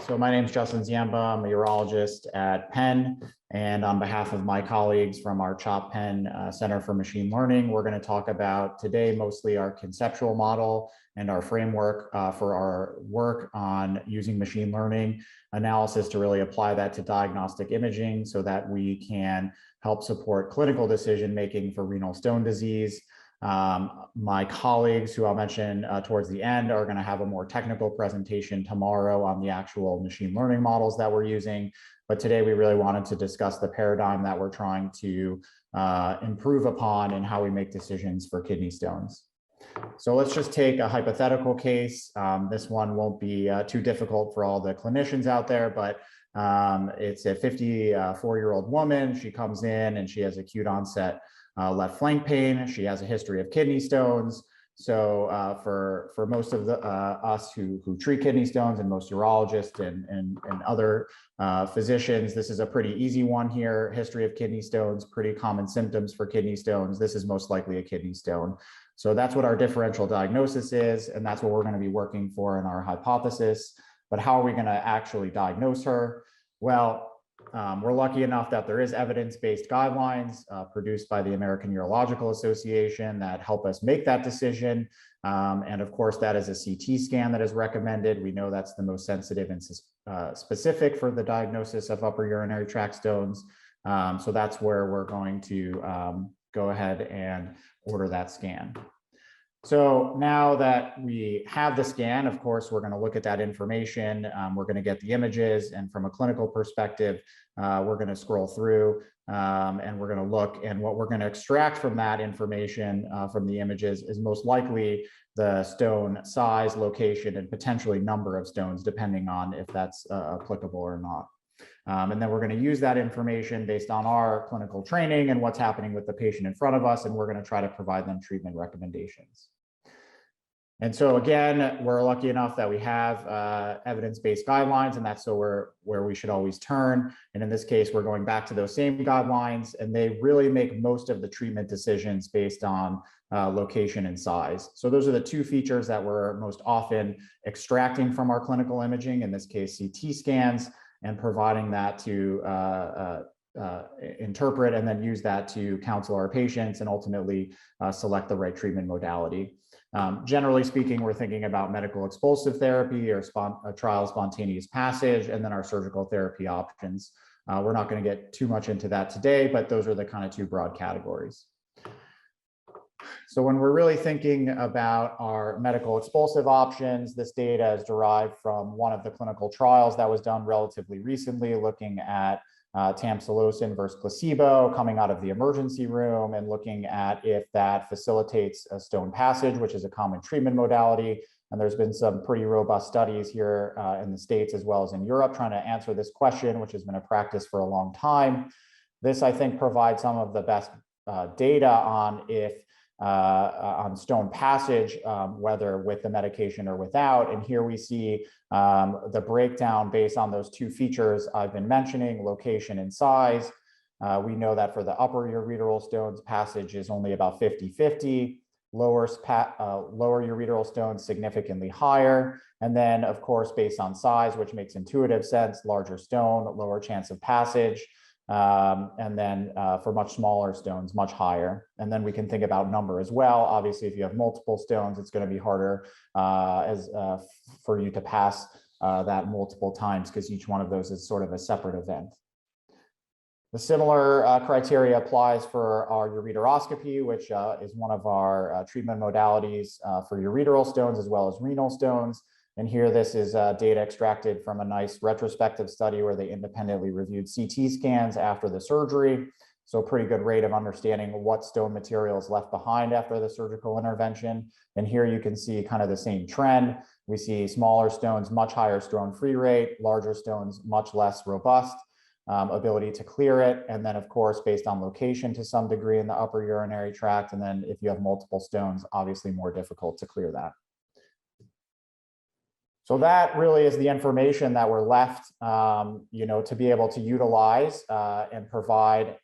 So my name is Justin Ziemba. I'm a urologist at Penn, and on behalf of my colleagues from our CHOP Penn Center for Machine Learning, we're going to talk about today mostly our conceptual model and our framework for our work on using machine learning analysis to really apply that to diagnostic imaging so that we can help support clinical decision-making for renal stone disease. My colleagues, who I'll mention towards the end, are going to have a more technical presentation tomorrow on the actual machine learning models that we're using. But today we really wanted to discuss the paradigm that we're trying to improve upon in how we make decisions for kidney stones. So let's just take a hypothetical case. This one won't be too difficult for all the clinicians out there, but it's a 54-year-old woman. She comes in and she has acute onset left flank pain. She has a history of kidney stones. So for most of us who treat kidney stones and most urologists and other physicians, this is a pretty easy one here. History of kidney stones, pretty common symptoms for kidney stones. This is most likely a kidney stone. So that's what our differential diagnosis is, and that's what we're going to be working for in our hypothesis. But how are we going to actually diagnose her? Well, we're lucky enough that there is evidence-based guidelines produced by the American Urological Association that help us make that decision. And of course, that is a CT scan that is recommended. We know that's the most sensitive and specific for the diagnosis of upper urinary tract stones. So that's where we're going to go ahead and order that scan. So now that we have the scan, of course, we're going to look at that information. We're going to get the images, and from a clinical perspective, we're going to scroll through and we're going to look, and what we're going to extract from that information from the images is most likely the stone size, location, and potentially number of stones, depending on if that's applicable or not. And then we're going to use that information based on our clinical training and what's happening with the patient in front of us, and we're going to try to provide them treatment recommendations. And so again, we're lucky enough that we have evidence-based guidelines, and that's where we should always turn. And in this case, we're going back to those same guidelines, and they really make most of the treatment decisions based on location and size. So those are the two features that we're most often extracting from our clinical imaging, in this case, CT scans, and providing that to interpret and then use that to counsel our patients and ultimately select the right treatment modality. Generally speaking, we're thinking about medical expulsive therapy or trial spontaneous passage, and then our surgical therapy options. We're not going to get too much into that today, but those are the kind of two broad categories. So when we're really thinking about our medical expulsive options, this data is derived from one of the clinical trials that was done relatively recently, looking at tamsulosin versus placebo coming out of the emergency room and looking at if that facilitates a stone passage, which is a common treatment modality. And there's been some pretty robust studies here in the States as well as in Europe trying to answer this question, which has been a practice for a long time. This, I think, provides some of the best data on if on stone passage, whether with the medication or without. And here we see the breakdown based on those two features I've been mentioning, location and size. We know that for the upper ureteral stones, passage is only about 50-50, lower ureteral stones significantly higher. And then, of course, based on size, which makes intuitive sense, larger stone, lower chance of passage. And then for much smaller stones, much higher. And then we can think about number as well. Obviously, if you have multiple stones, it's going to be harder for you to pass that multiple times because each one of those is sort of a separate event. The similar criteria applies for our ureteroscopy, which is one of our treatment modalities for ureteral stones as well as renal stones. And here, this is data extracted from a nice retrospective study where they independently reviewed CT scans after the surgery. So pretty good rate of understanding what stone material is left behind after the surgical intervention. And here you can see kind of the same trend. We see smaller stones, much higher stone-free rate, larger stones, much less robust ability to clear it. And then, of course, based on location to some degree in the upper urinary tract. And then if you have multiple stones, obviously more difficult to clear that. So that really is the information that we're left, to be able to utilize and provide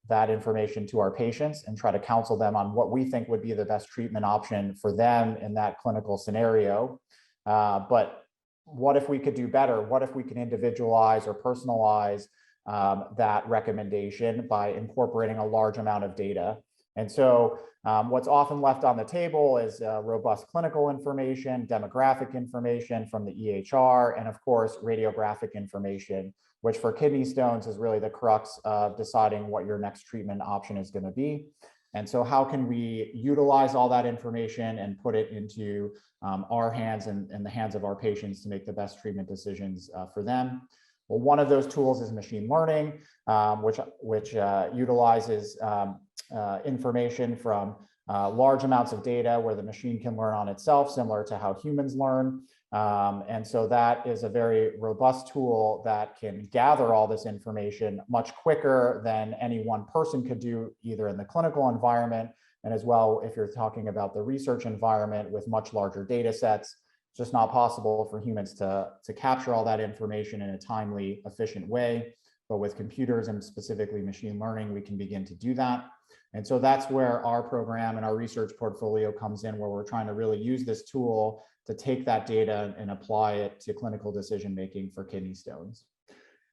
that information to our patients and try to counsel them on what we think would be the best treatment option for them in that clinical scenario. But what if we could do better? What if we can individualize or personalize that recommendation by incorporating a large amount of data? And so what's often left on the table is robust clinical information, demographic information from the EHR, and of course, radiographic information, which for kidney stones is really the crux of deciding what your next treatment option is going to be. And so how can we utilize all that information and put it into our hands and the hands of our patients to make the best treatment decisions for them? Well, one of those tools is machine learning, which utilizes information from large amounts of data where the machine can learn on itself, similar to how humans learn. And so that is a very robust tool that can gather all this information much quicker than any one person could do, either in the clinical environment and as well if you're talking about the research environment with much larger data sets. It's just not possible for humans to capture all that information in a timely, efficient way. But with computers and specifically machine learning, we can begin to do that. And so that's where our program and our research portfolio comes in, where we're trying to really use this tool to take that data and apply it to clinical decision-making for kidney stones.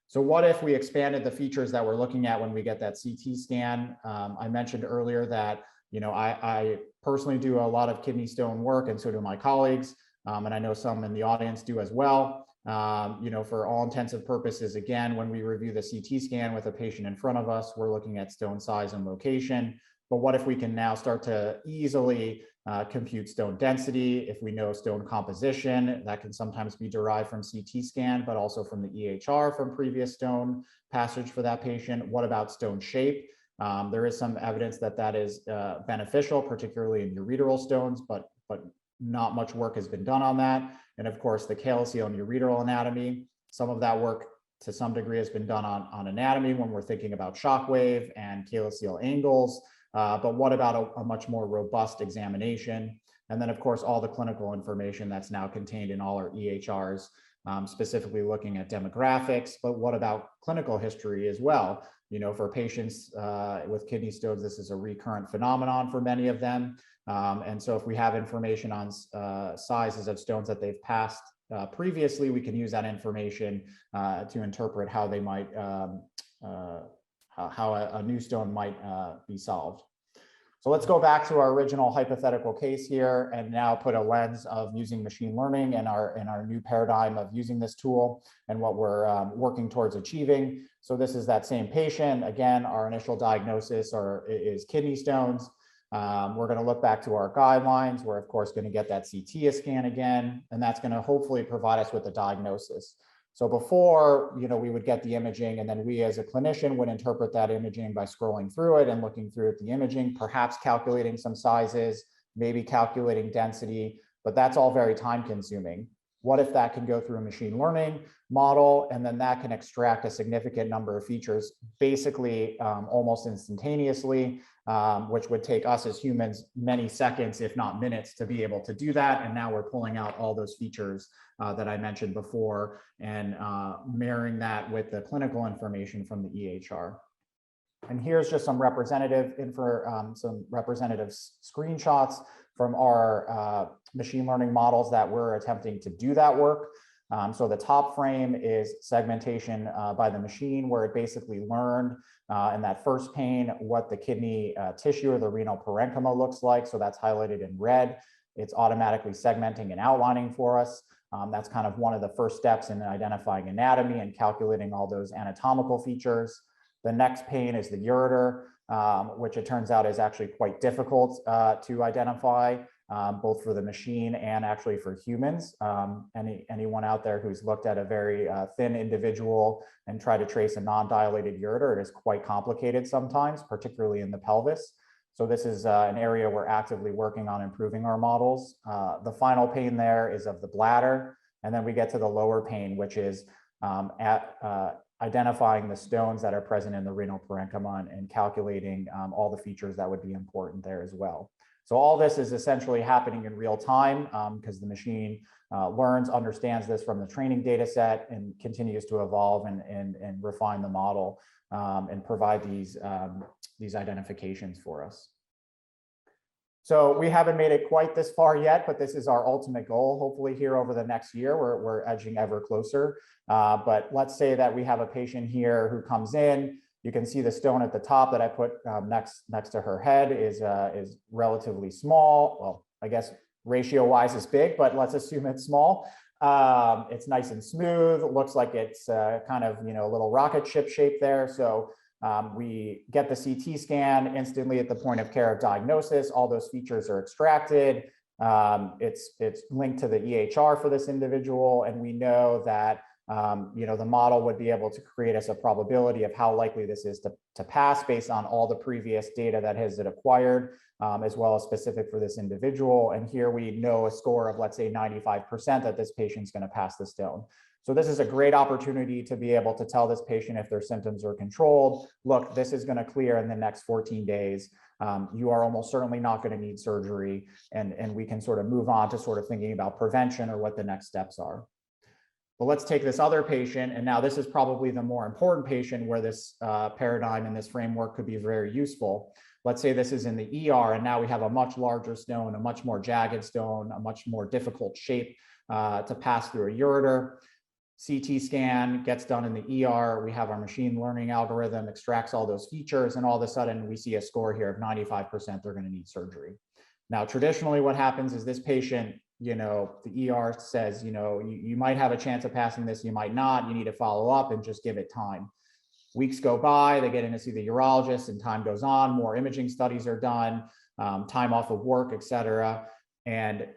So what if we expanded the features that we're looking at when we get that CT scan? I mentioned earlier that, I personally do a lot of kidney stone work, and so do my colleagues. And I know some in the audience do as well. For all intensive purposes, again, when we review the CT scan with a patient in front of us, we're looking at stone size and location. But what if we can now start to easily compute stone density? If we know stone composition, that can sometimes be derived from CT scan, but also from the EHR from previous stone passage for that patient. What about stone shape? There is some evidence that that is beneficial, particularly in ureteral stones, but not much work has been done on that. And of course, the calyceal and ureteral anatomy, some of that work to some degree has been done on anatomy when we're thinking about shockwave and calyceal angles. But what about a much more robust examination? And then of course, all the clinical information that's now contained in all our EHRs, specifically looking at demographics, but what about clinical history as well? For patients with kidney stones, this is a recurrent phenomenon for many of them. And so if we have information on sizes of stones that they've passed previously, we can use that information to interpret how they might, how a new stone might be solved. So let's go back to our original hypothetical case here and now put a lens of using machine learning in our new paradigm of using this tool and what we're working towards achieving. So this is that same patient. Again, our initial diagnosis is kidney stones. We're going to look back to our guidelines. We're of course going to get that CT scan again, and that's going to hopefully provide us with a diagnosis. So before, we would get the imaging, and then we as a clinician would interpret that imaging by scrolling through it and looking through at the imaging, perhaps calculating some sizes, maybe calculating density, but that's all very time consuming. What if that can go through a machine learning model, and then that can extract a significant number of features, basically almost instantaneously, which would take us as humans many seconds, if not minutes, to be able to do that. And now we're pulling out all those features that I mentioned before and marrying that with the clinical information from the EHR. And here's just some representative screenshots from our machine learning models that we're attempting to do that work. So the top frame is segmentation by the machine, where it basically learned in that first pane what the kidney tissue or the renal parenchyma looks like. So that's highlighted in red. It's automatically segmenting and outlining for us. That's kind of one of the first steps in identifying anatomy and calculating all those anatomical features. The next pane is the ureter, which it turns out is actually quite difficult to identify, both for the machine and actually for humans. Anyone out there who's looked at a very thin individual and tried to trace a non-dilated ureter, it is quite complicated sometimes, particularly in the pelvis. So this is an area we're actively working on improving our models. The final pane there is of the bladder. And then we get to the lower pane, which is identifying the stones that are present in the renal parenchyma and calculating all the features that would be important there as well. So all this is essentially happening in real time because the machine learns, understands this from the training data set and continues to evolve and refine the model and provide these identifications for us. So we haven't made it quite this far yet, but this is our ultimate goal. Hopefully here over the next year, we're edging ever closer. But let's say that we have a patient here who comes in. You can see the stone at the top that I put next to her head is relatively small. Well, I guess ratio wise is big, but let's assume it's small. It's nice and smooth. It looks like it's kind of, a little rocket ship shape there. So we get the CT scan instantly at the point of care of diagnosis. All those features are extracted. It's linked to the EHR for this individual, and we know that the model would be able to create us a probability of how likely this is to pass based on all the previous data that has it acquired, as well as specific for this individual. And here we know a score of, let's say, 95% that this patient's going to pass the stone. So this is a great opportunity to be able to tell this patient if their symptoms are controlled, look, this is going to clear in the next 14 days. You are almost certainly not going to need surgery, and we can sort of move on to sort of thinking about prevention or what the next steps are. But let's take this other patient, and now this is probably the more important patient where this paradigm and this framework could be very useful. Let's say this is in the ER, and now we have a much larger stone, a much more jagged stone, a much more difficult shape to pass through a ureter. CT scan gets done in the ER. We have our machine learning algorithm extracts all those features, and all of a sudden we see a score here of 95% they're going to need surgery. Now, traditionally what happens is this patient, the ER says, you might have a chance of passing this, you might not, you need to follow up and just give it time. Weeks go by, they get in to see the urologist, and time goes on, more imaging studies are done, time off of work, et cetera. And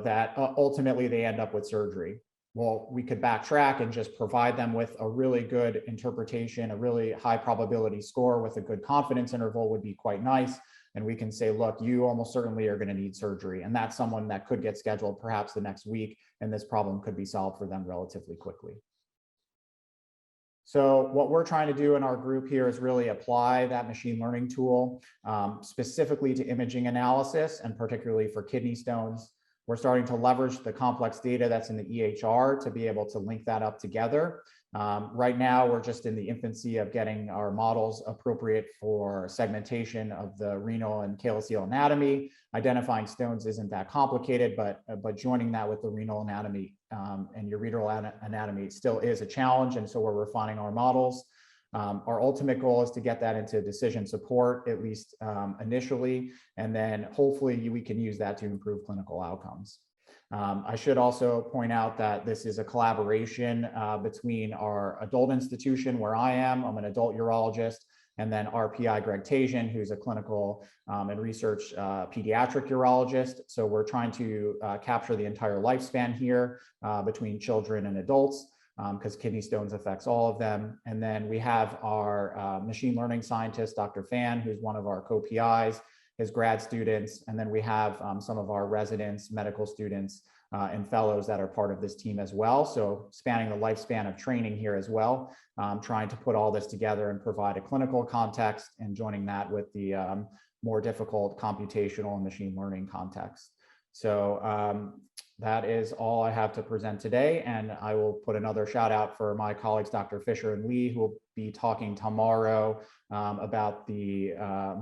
that ultimately they end up with surgery. Well, we could backtrack and just provide them with a really good interpretation, a really high probability score with a good confidence interval would be quite nice. And we can say, look, you almost certainly are going to need surgery. And that's someone that could get scheduled perhaps the next week, and this problem could be solved for them relatively quickly. So what we're trying to do in our group here is really apply that machine learning tool specifically to imaging analysis, and particularly for kidney stones. We're starting to leverage the complex data that's in the EHR to be able to link that up together. Right now, we're just in the infancy of getting our models appropriate for segmentation of the renal and calyceal anatomy. Identifying stones isn't that complicated, but joining that with the renal anatomy and ureteral anatomy still is a challenge, and so we're refining our models. Our ultimate goal is to get that into decision support, at least initially, and then hopefully we can use that to improve clinical outcomes. I should also point out that this is a collaboration between our adult institution where I'm an adult urologist, and then our PI, Greg Tasian, who's a clinical and research pediatric urologist. So we're trying to capture the entire lifespan here between children and adults, because kidney stones affects all of them. And then we have our machine learning scientist, Dr. Fan, who's one of our co-PIs, his grad students, and then we have some of our residents, medical students, and fellows that are part of this team as well. So spanning the lifespan of training here as well, trying to put all this together and provide a clinical context, and joining that with the more difficult computational and machine learning context. So that is all I have to present today. And I will put another shout out for my colleagues, Dr. Fisher and Lee, who will be talking tomorrow about the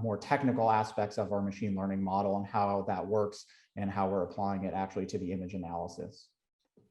more technical aspects of our machine learning model and how that works and how we're applying it actually to the image analysis.